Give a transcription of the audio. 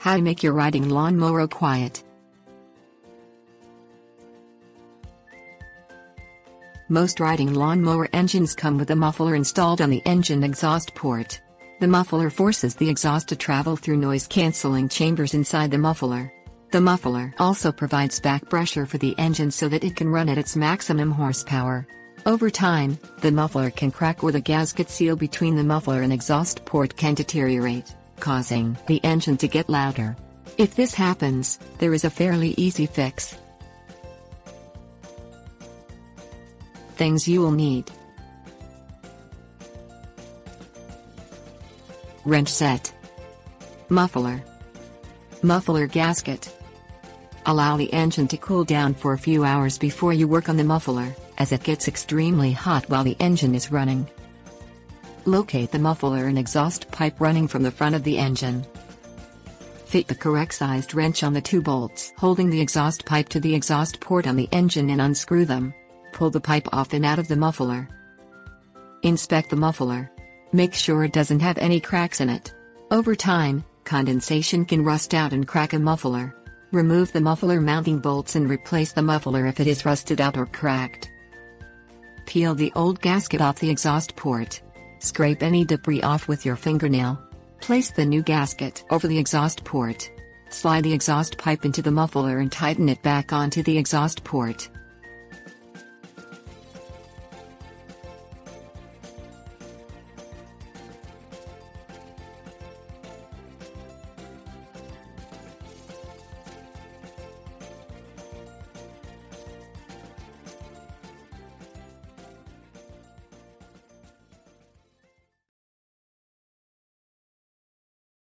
How to make your riding lawnmower quiet. Most riding lawnmower engines come with a muffler installed on the engine exhaust port. The muffler forces the exhaust to travel through noise-canceling chambers inside the muffler. The muffler also provides back pressure for the engine so that it can run at its maximum horsepower. Over time, the muffler can crack or the gasket seal between the muffler and exhaust port can deteriorate, causing the engine to get louder. If this happens, there is a fairly easy fix. Things you will need: wrench set, muffler gasket. Allow the engine to cool down for a few hours before you work on the muffler, as it gets extremely hot while the engine is running. Locate the muffler and exhaust pipe running from the front of the engine. Fit the correct sized wrench on the two bolts holding the exhaust pipe to the exhaust port on the engine and unscrew them. Pull the pipe off and out of the muffler. Inspect the muffler. Make sure it doesn't have any cracks in it. Over time, condensation can rust out and crack a muffler. Remove the muffler mounting bolts and replace the muffler if it is rusted out or cracked. Peel the old gasket off the exhaust port. Scrape any debris off with your fingernail. Place the new gasket over the exhaust port. Slide the exhaust pipe into the muffler and tighten it back onto the exhaust port.